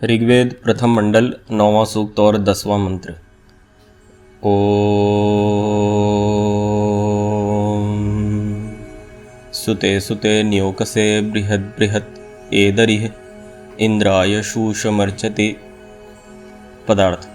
ऋग्वेद प्रथम मंडल 9वां सूक्त और 10वां मंत्र। ओम सुते सुते न्योकसे बृहद बृहत एदरिः इंद्राय शूषमर्चति। पदार्थ: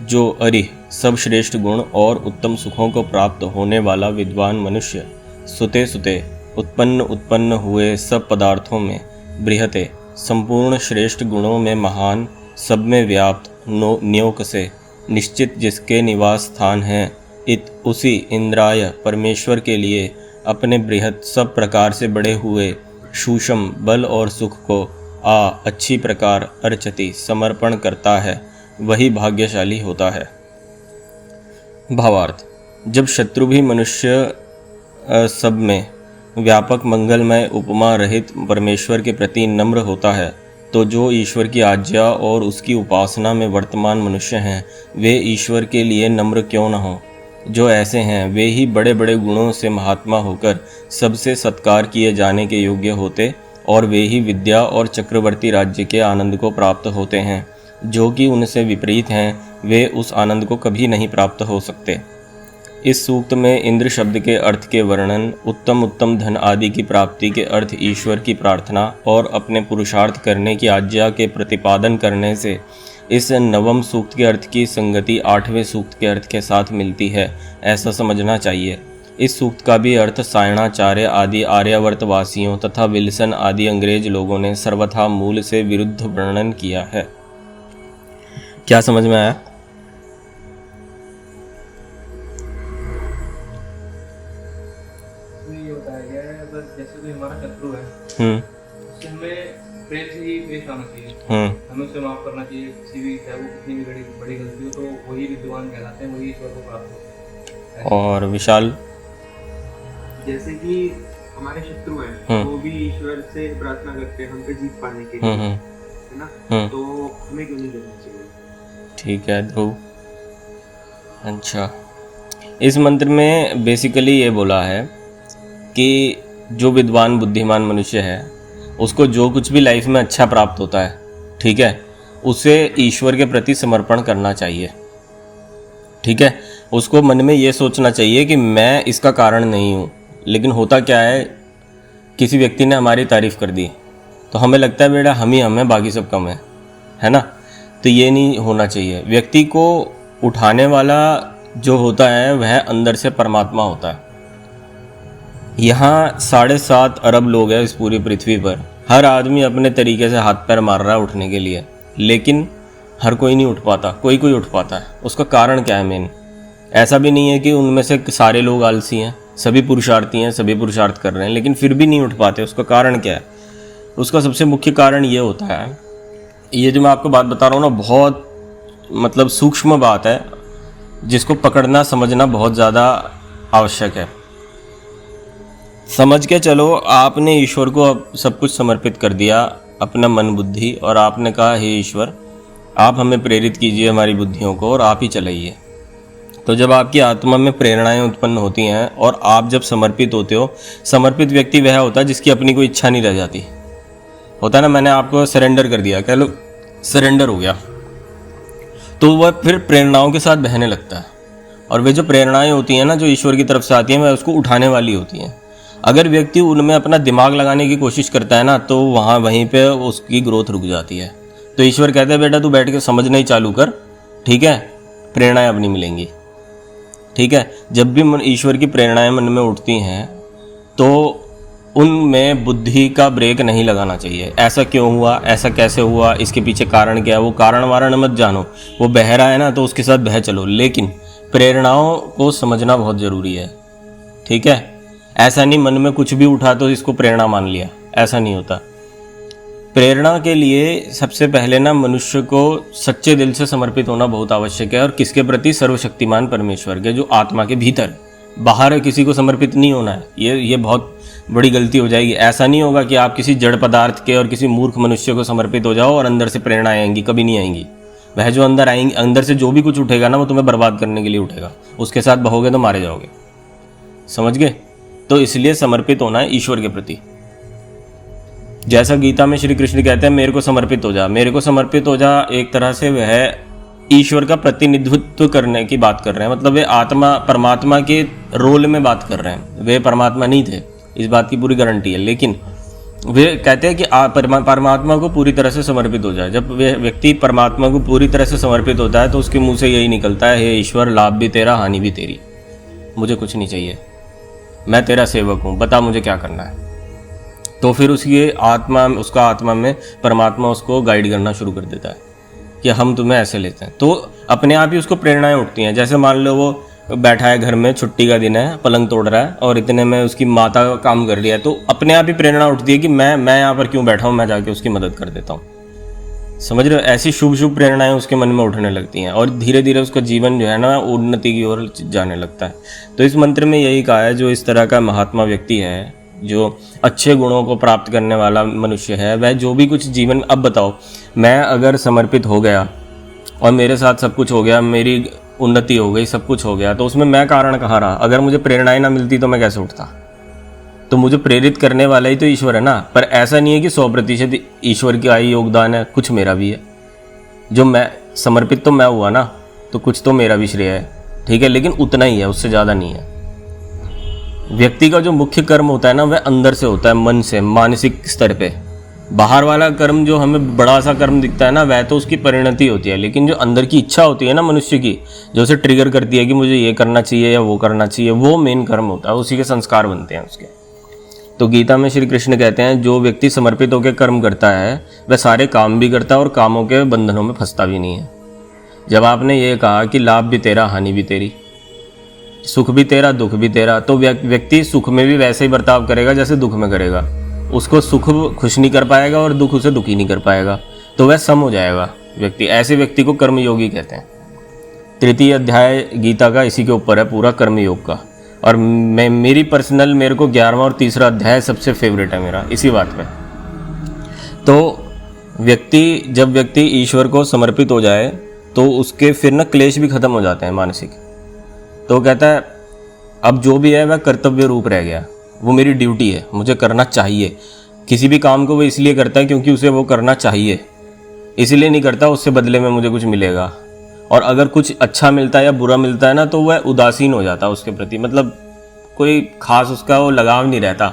जो अरिह सब श्रेष्ठ गुण और उत्तम सुखों को प्राप्त होने वाला विद्वान मनुष्य सुते सुते उत्पन्न हुए सब पदार्थों में बृहते संपूर्ण श्रेष्ठ गुणों में महान, सब में व्याप्त, न्योक से निश्चित जिसके निवास स्थान हैं, इत उसी इंद्राय परमेश्वर के लिए अपने बृहत सब प्रकार से बड़े हुए शूषम बल और सुख को अच्छी प्रकार अर्चति समर्पण करता है, वही भाग्यशाली होता है। भावार्थ: जब शत्रु भी मनुष्य सब में व्यापक मंगलमय उपमा रहित परमेश्वर के प्रति नम्र होता है, तो जो ईश्वर की आज्ञा और उसकी उपासना में वर्तमान मनुष्य हैं, वे ईश्वर के लिए नम्र क्यों न हों। जो ऐसे हैं वे ही बड़े बड़े गुणों से महात्मा होकर सबसे सत्कार किए जाने के योग्य होते, और वे ही विद्या और चक्रवर्ती राज्य के आनंद को प्राप्त होते हैं। जो कि उनसे विपरीत हैं, वे उस आनंद को कभी नहीं प्राप्त हो सकते। इस सूक्त में इंद्र शब्द के अर्थ के वर्णन, उत्तम धन आदि की प्राप्ति के अर्थ ईश्वर की प्रार्थना और अपने पुरुषार्थ करने की आज्ञा के प्रतिपादन करने से इस नवम सूक्त के अर्थ की संगति 8वें सूक्त के अर्थ के साथ मिलती है, ऐसा समझना चाहिए। इस सूक्त का भी अर्थ सायणाचार्य आदि आर्यावर्त वासियों तथा विल्सन आदि अंग्रेज लोगों ने सर्वथा मूल से विरुद्ध वर्णन किया है। क्या समझ में आया? जैसे कोई हमारा शत्रु है, उससे हमें प्रेम से ही पेश आना चाहिए। हमें उसे माफ करना चाहिए। किसी भी चाहे वो कितनी भी बड़ी गलती हो, तो वही विद्वान कहलाते हैं, वही ईश्वर को प्राप्त होते हैं। और विशाल, जैसे कि हमारे शत्रु हैं, वो भी ईश्वर से प्रार्थना करते हैं हम पे जीत पाने के लिए, है ना? तो हमें क्यों नहीं करना चाहिए? ठीक है ध्रुव। अच्छा, इस मंत्र में बेसिकली ये बोला है कि जो विद्वान बुद्धिमान मनुष्य है, उसको जो कुछ भी लाइफ में अच्छा प्राप्त होता है, ठीक है, उसे ईश्वर के प्रति समर्पण करना चाहिए। ठीक है, उसको मन में ये सोचना चाहिए कि मैं इसका कारण नहीं हूँ। लेकिन होता क्या है, किसी व्यक्ति ने हमारी तारीफ़ कर दी तो हमें लगता है बेटा हम ही हम हैं, बाकी सब कम है ना? तो ये नहीं होना चाहिए। व्यक्ति को उठाने वाला जो होता है वह अंदर से परमात्मा होता है। यहाँ 7.5 अरब लोग हैं इस पूरी पृथ्वी पर। हर आदमी अपने तरीके से हाथ पैर मार रहा है उठने के लिए, लेकिन हर कोई नहीं उठ पाता। कोई उठ पाता है। उसका कारण क्या है? मेन ऐसा भी नहीं है कि उनमें से सारे लोग आलसी हैं, सभी पुरुषार्थी हैं, सभी पुरुषार्थ कर रहे हैं, लेकिन फिर भी नहीं उठ पाते। उसका कारण क्या है? उसका सबसे मुख्य कारण ये होता है, ये जो मैं आपको बात बता रहा हूँ ना, बहुत मतलब सूक्ष्म बात है, जिसको पकड़ना समझना बहुत ज़्यादा आवश्यक है। समझ के चलो, आपने ईश्वर को अब सब कुछ समर्पित कर दिया, अपना मन बुद्धि, और आपने कहा हे ईश्वर आप हमें प्रेरित कीजिए, हमारी बुद्धियों को, और आप ही चलाइए। तो जब आपकी आत्मा में प्रेरणाएं उत्पन्न होती हैं और आप जब समर्पित होते हो, समर्पित व्यक्ति वह होता है जिसकी अपनी कोई इच्छा नहीं रह जाती। होता है ना, मैंने आपको सरेंडर कर दिया, कह लो सरेंडर हो गया, तो वह फिर प्रेरणाओं के साथ बहने लगता है। और वे जो प्रेरणाएं होती हैं ना, जो ईश्वर की तरफ से आती हैं, वह उसको उठाने वाली होती हैं। अगर व्यक्ति उनमें अपना दिमाग लगाने की कोशिश करता है ना, तो वहीं पे उसकी ग्रोथ रुक जाती है। तो ईश्वर कहते हैं बेटा तू बैठ के समझना ही चालू कर, ठीक है, प्रेरणाएं अपनी मिलेंगी। ठीक है, जब भी ईश्वर की प्रेरणाएं मन में उठती हैं तो उनमें बुद्धि का ब्रेक नहीं लगाना चाहिए। ऐसा क्यों हुआ, ऐसा कैसे हुआ, इसके पीछे कारण क्या है, वो कारण वारण मत जानो। वो बह रहा है ना, तो उसके साथ बह चलो, लेकिन प्रेरणाओं को समझना बहुत ज़रूरी है। ठीक है, ऐसा नहीं मन में कुछ भी उठा तो इसको प्रेरणा मान लिया, ऐसा नहीं होता। प्रेरणा के लिए सबसे पहले ना मनुष्य को सच्चे दिल से समर्पित होना बहुत आवश्यक है। और किसके प्रति? सर्वशक्तिमान परमेश्वर के, जो आत्मा के भीतर, बाहर किसी को समर्पित नहीं होना है। ये बहुत बड़ी गलती हो जाएगी। ऐसा नहीं होगा कि आप किसी जड़ पदार्थ के और किसी मूर्ख मनुष्य को समर्पित हो जाओ और अंदर से प्रेरणा आएंगी, कभी नहीं आएंगी। वह जो अंदर आएंगी, अंदर से जो भी कुछ उठेगा ना, वो तुम्हें बर्बाद करने के लिए उठेगा। उसके साथ बहोगे तो मारे जाओगे। समझ गए? तो इसलिए समर्पित होना है ईश्वर के प्रति। जैसा गीता में श्री कृष्ण कहते हैं मेरे को समर्पित हो जा, मेरे को समर्पित हो जा, एक तरह से वह ईश्वर का प्रतिनिधित्व करने की बात कर रहे हैं। मतलब वे आत्मा परमात्मा के रोल में बात कर रहे हैं। वे परमात्मा नहीं थे, इस बात की पूरी गारंटी है, लेकिन वे कहते हैं कि परमात्मा को पूरी तरह से समर्पित हो जाए। जब वे व्यक्ति परमात्मा को पूरी तरह से समर्पित होता है तो उसके मुंह से यही निकलता है, हे ईश्वर, लाभ भी तेरा, हानि भी तेरी, मुझे कुछ नहीं चाहिए, मैं तेरा सेवक हूँ, बता मुझे क्या करना है। तो फिर उसका आत्मा में परमात्मा उसको गाइड करना शुरू कर देता है कि हम तुम्हें ऐसे लेते हैं। तो अपने आप ही उसको प्रेरणाएं उठती हैं। जैसे मान लो वो बैठा है घर में, छुट्टी का दिन है, पलंग तोड़ रहा है और इतने में उसकी माता का काम कर रही है, तो अपने आप ही प्रेरणा उठती है कि मैं यहाँ पर क्यों बैठा हूँ, मैं जाके उसकी मदद कर देता हूँ। समझ रहे हो? ऐसी शुभ शुभ प्रेरणाएं उसके मन में उठने लगती हैं और धीरे धीरे उसका जीवन जो है ना उन्नति की ओर जाने लगता है। तो इस मंत्र में यही कहा है, जो इस तरह का महात्मा व्यक्ति है, जो अच्छे गुणों को प्राप्त करने वाला मनुष्य है, वह जो भी कुछ जीवन, अब बताओ, मैं अगर समर्पित हो गया और मेरे साथ सब कुछ हो गया, मेरी उन्नति हो गई, सब कुछ हो गया, तो उसमें मैं कारण कहाँ रहा? अगर मुझे प्रेरणाएं ना मिलती तो मैं कैसे उठता? तो मुझे प्रेरित करने वाला ही तो ईश्वर है ना। पर ऐसा नहीं है कि 100% ईश्वर का ही योगदान है, कुछ मेरा भी है। जो मैं समर्पित तो मैं हुआ ना, तो कुछ तो मेरा भी श्रेय है, ठीक है, लेकिन उतना ही है, उससे ज़्यादा नहीं है। व्यक्ति का जो मुख्य कर्म होता है ना, वह अंदर से होता है, मन से, मानसिक स्तर पे। बाहर वाला कर्म जो हमें बड़ा सा कर्म दिखता है ना, वह तो उसकी परिणति होती है, लेकिन जो अंदर की इच्छा होती है ना मनुष्य की, जो उसे ट्रिगर करती है कि मुझे ये करना चाहिए या वो करना चाहिए, वो मेन कर्म होता है, उसी के संस्कार बनते हैं उसके। तो गीता में श्री कृष्ण कहते हैं, जो व्यक्ति समर्पित होकर कर्म करता है वह सारे काम भी करता है और कामों के बंधनों में फंसता भी नहीं है। जब आपने ये कहा कि लाभ भी तेरा, हानि भी तेरी, सुख भी तेरा, दुख भी तेरा, तो व्यक्ति सुख में भी वैसे ही बर्ताव करेगा जैसे दुख में करेगा। उसको सुख खुश नहीं कर पाएगा और दुख उसे दुखी नहीं कर पाएगा, तो वह सम हो जाएगा व्यक्ति। ऐसे व्यक्ति को कर्मयोगी कहते हैं। 3य अध्याय गीता का इसी के ऊपर है, पूरा कर्मयोग का। और मेरे को 11वां और 3रा अध्याय सबसे फेवरेट है मेरा, इसी बात पे। तो जब व्यक्ति ईश्वर को समर्पित हो जाए तो उसके फिर ना क्लेश भी खत्म हो जाते हैं मानसिक। तो कहता है अब जो भी है वह कर्तव्य रूप रह गया, वो मेरी ड्यूटी है, मुझे करना चाहिए। किसी भी काम को वो इसलिए करता है क्योंकि उसे वो करना चाहिए, इसलिए नहीं करता उससे बदले में मुझे कुछ मिलेगा। और अगर कुछ अच्छा मिलता है या बुरा मिलता है ना, तो वह उदासीन हो जाता है उसके प्रति, मतलब कोई खास उसका वो लगाव नहीं रहता।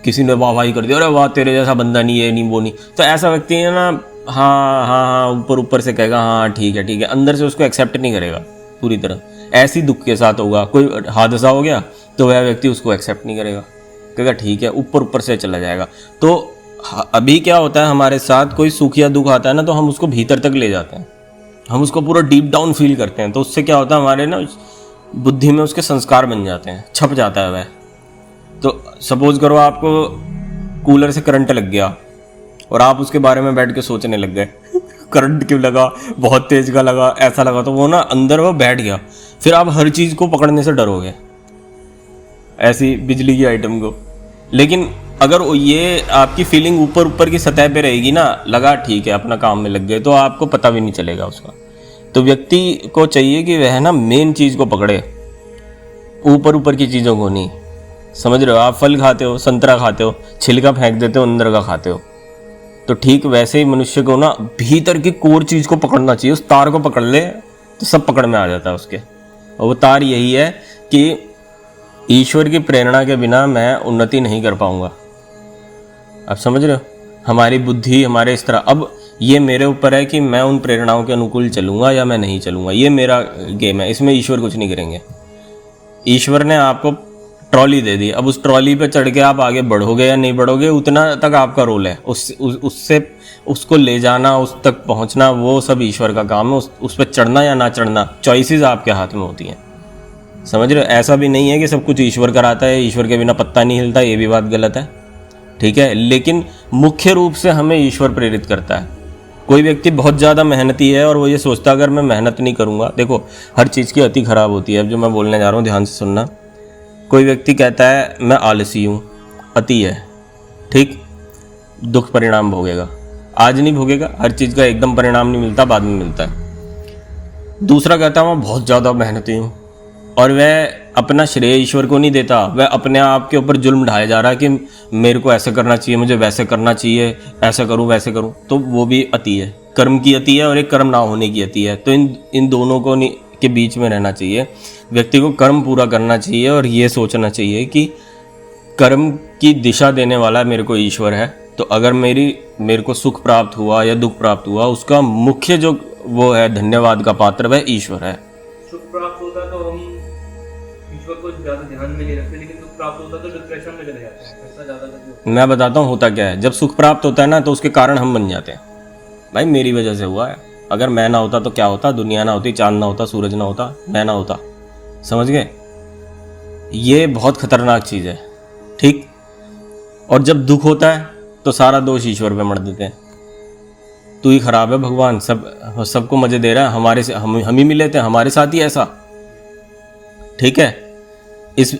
किसी ने वाहवाही कर दिया, अरे वाह तेरे जैसा बंदा नहीं है, नहीं वो नहीं, तो ऐसा व्यक्ति है ना, हाँ ऊपर से कहेगा हाँ ठीक है, अंदर से उसको एक्सेप्ट नहीं करेगा पूरी तरह। ऐसी दुख के साथ होगा, कोई हादसा हो गया तो वह व्यक्ति उसको एक्सेप्ट नहीं करेगा, कहेगा ठीक है, ऊपर से चला जाएगा। तो अभी क्या होता है हमारे साथ, कोई सुख या दुख आता है ना, तो हम उसको भीतर तक ले जाते हैं, हम उसको पूरा डीप डाउन फील करते हैं। तो उससे क्या होता है, हमारे ना बुद्धि में उसके संस्कार बन जाते हैं, छप जाता है वह। तो सपोज करो आपको कूलर से करंट लग गया और आप उसके बारे में बैठ के सोचने लग गए करंट क्यों लगा, बहुत तेज का लगा, ऐसा लगा, तो वो ना अंदर वो बैठ गया। फिर आप हर चीज़ को पकड़ने से डरोगे, ऐसी बिजली की आइटम को। लेकिन अगर ये आपकी फीलिंग ऊपर की सतह पे रहेगी ना, लगा ठीक है अपना काम में लग गए, तो आपको पता भी नहीं चलेगा उसका। तो व्यक्ति को चाहिए कि वह ना मेन चीज़ को पकड़े, ऊपर की चीज़ों को नहीं। समझ रहे हो? आप फल खाते हो, संतरा खाते हो, छिलका फेंक देते हो, अंदर का खाते हो। तो ठीक वैसे ही मनुष्य को ना भीतर की कोर चीज़ को पकड़ना चाहिए। उस तार को पकड़ ले तो सब पकड़ में आ जाता है उसके। और वो तार यही है कि ईश्वर की प्रेरणा के बिना मैं उन्नति नहीं कर पाऊंगा। आप समझ रहे हो? हमारी बुद्धि हमारे इस तरह, अब ये मेरे ऊपर है कि मैं उन प्रेरणाओं के अनुकूल चलूंगा या मैं नहीं चलूंगा। ये मेरा गेम है, इसमें ईश्वर कुछ नहीं करेंगे। ईश्वर ने आपको ट्रॉली दे दी, अब उस ट्रॉली पे चढ़ के आप आगे बढ़ोगे या नहीं बढ़ोगे, उतना तक आपका रोल है। उससे उसको ले जाना, उस तक पहुंचना, वो सब ईश्वर का काम है। उस पर चढ़ना या ना चढ़ना, चॉइसेस आपके हाथ में होती हैं। समझ रहे हो? ऐसा भी नहीं है कि सब कुछ ईश्वर कराता है, ईश्वर के बिना पत्ता नहीं हिलता, ये भी बात गलत है, ठीक है। लेकिन मुख्य रूप से हमें ईश्वर प्रेरित करता है। कोई व्यक्ति बहुत ज़्यादा मेहनती है और वो ये सोचता अगर मैं मेहनत नहीं करूँगा, देखो हर चीज़ की अति खराब होती है। अब जो मैं बोलने जा रहा हूँ ध्यान से सुनना। कोई व्यक्ति कहता है मैं आलसी हूँ, अति है, ठीक, दुख परिणाम भोगेगा। आज नहीं भोगेगा, हर चीज़ का एकदम परिणाम नहीं मिलता, बाद में मिलता है। दूसरा कहता है मैं बहुत ज़्यादा मेहनती हूँ और वह अपना श्रेय ईश्वर को नहीं देता, वह अपने आप के ऊपर जुल्म ढाया जा रहा है कि मेरे को ऐसे करना चाहिए, मुझे वैसे करना चाहिए, ऐसा करूं वैसे करूं, तो वो भी अति है, कर्म की अति है और एक कर्म ना होने की अति है। तो इन दोनों को के बीच में रहना चाहिए। व्यक्ति को कर्म पूरा करना चाहिए और ये सोचना चाहिए कि कर्म की दिशा देने वाला मेरे को ईश्वर है, तो अगर मेरे को सुख प्राप्त हुआ या दुख प्राप्त हुआ, उसका मुख्य जो वो है धन्यवाद का पात्र वह ईश्वर है। सुख प्राप्त होता तो हम ईश्वर को ज्यादा ध्यान में नहीं रखते, लेकिन दुख प्राप्त होता तो डिप्रेशन में चले जाते हैं। ऐसा ज्यादा करके मैं बताता हूँ होता क्या है। जब सुख प्राप्त होता है ना, तो उसके कारण हम बन जाते हैं। भाई मेरी वजह से हुआ है, अगर मैं ना होता तो क्या होता, दुनिया ना होती, चांद ना होता, सूरज ना होता, मैं ना होता। समझ गए? ये बहुत खतरनाक चीज़ है, ठीक। और जब दुख होता है तो सारा दोष ईश्वर पे मर देते हैं। तू ही खराब है भगवान, सबको मजे दे रहा है, हमारे से हम ही मिले थे, हमारे साथ ही ऐसा, ठीक है।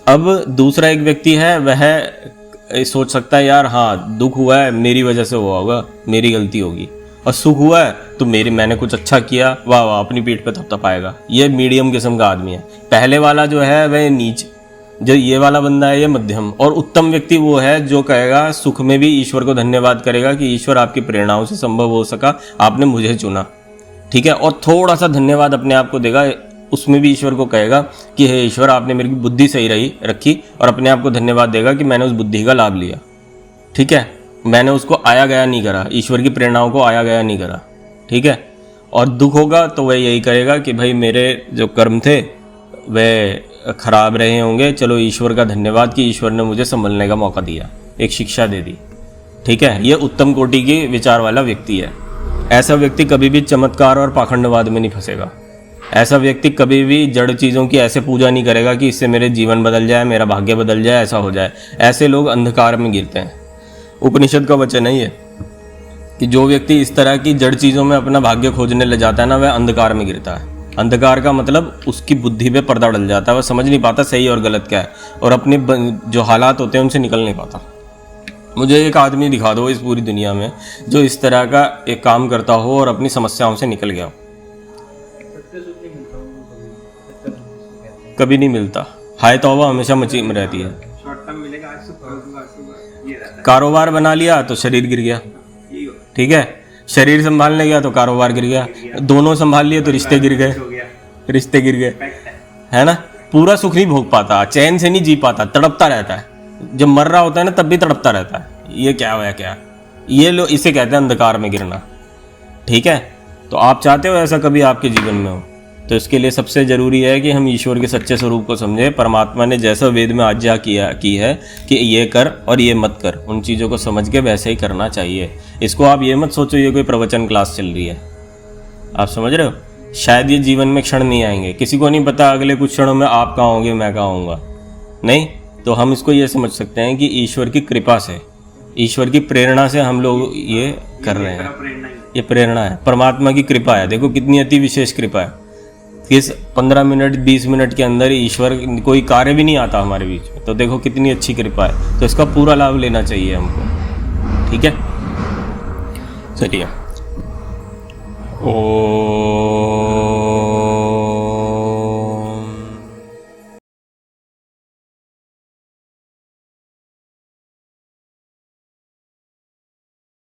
अब दूसरा एक व्यक्ति है, वह सोच सकता है यार हाँ दुख हुआ है मेरी वजह से हुआ होगा, मेरी गलती होगी, और सुख हुआ है तो मैंने कुछ अच्छा किया, वाह वाह, अपनी पीठ पे थपथपाएगा। ये मीडियम किस्म का आदमी है। पहले वाला जो है वह नीच, जो ये वाला बंदा है ये मध्यम, और उत्तम व्यक्ति वो है जो कहेगा सुख में भी ईश्वर को धन्यवाद करेगा कि ईश्वर आपकी प्रेरणाओं से संभव हो सका, आपने मुझे चुना, ठीक है। और थोड़ा सा धन्यवाद अपने आप को देगा, उसमें भी ईश्वर को कहेगा कि हे ईश्वर आपने मेरी बुद्धि सही रखी, और अपने आप को धन्यवाद देगा कि मैंने उस बुद्धि का लाभ लिया, ठीक है। मैंने उसको आया गया नहीं करा, ईश्वर की प्रेरणाओं को आया गया नहीं करा, ठीक है। और दुख होगा तो वह यही करेगा कि भाई मेरे जो कर्म थे वे खराब रहे होंगे, चलो ईश्वर का धन्यवाद कि ईश्वर ने मुझे संभलने का मौका दिया, एक शिक्षा दे दी, ठीक है। ये उत्तम कोटि की विचार वाला व्यक्ति है। ऐसा व्यक्ति कभी भी चमत्कार और पाखंडवाद में नहीं फंसेगा। ऐसा व्यक्ति कभी भी जड़ चीज़ों की ऐसे पूजा नहीं करेगा कि इससे मेरे जीवन बदल जाए, मेरा भाग्य बदल जाए, ऐसा हो जाए। ऐसे लोग अंधकार में गिरते हैं। उपनिषद का वचन है ये कि जो व्यक्ति इस तरह की जड़ चीज़ों में अपना भाग्य खोजने ले जाता है ना, वह अंधकार में गिरता है। अंधकार का मतलब उसकी बुद्धि पे पर्दा डल जाता है, वह समझ नहीं पाता सही और गलत क्या है, और अपने जो हालात होते हैं उनसे निकल नहीं पाता। मुझे एक आदमी दिखा दो इस पूरी दुनिया में जो इस तरह का एक काम करता हो और अपनी समस्याओं से निकल गया हो। कभी नहीं मिलता। हाय तौबा हमेशा मची में रहती है। शॉर्ट टर्म मिलेगा, आज सुबह ये रहता है। कारोबार बना लिया तो शरीर गिर गया, ठीक है। शरीर संभालने गया तो कारोबार गिर गया, दोनों संभाल लिए तो रिश्ते गिर गए, रिश्ते गिर गए, है ना। पूरा सुख नहीं भोग पाता, चैन से नहीं जी पाता, तड़पता रहता है। जब मर रहा होता है ना तब भी तड़पता रहता है, ये क्या हुआ क्या। ये लोग इसे कहते हैं अंधकार में गिरना, ठीक है। तो आप चाहते हो ऐसा कभी आपके जीवन में हो, तो इसके लिए सबसे ज़रूरी है कि हम ईश्वर के सच्चे स्वरूप को समझें। परमात्मा ने जैसा वेद में आज्ञा की है कि ये कर और ये मत कर, उन चीज़ों को समझ के वैसे ही करना चाहिए। इसको आप ये मत सोचो ये कोई प्रवचन क्लास चल रही है, आप समझ रहे हो। शायद ये जीवन में क्षण नहीं आएंगे, किसी को नहीं पता अगले कुछ क्षणों में आप कहाँ होंगे, मैं कहाँ होऊंगा, नहीं। तो हम इसको ये समझ सकते हैं कि ईश्वर की कृपा से, ईश्वर की प्रेरणा से हम लोग ये कर रहे हैं। ये प्रेरणा है, परमात्मा की कृपा है। देखो कितनी अति विशेष कृपा है। इस 15 मिनट 20 मिनट के अंदर ईश्वर कोई कार्य भी नहीं आता हमारे बीच में, तो देखो कितनी अच्छी कृपा है। तो इसका पूरा लाभ लेना चाहिए हमको, ठीक है। चलिए, ओ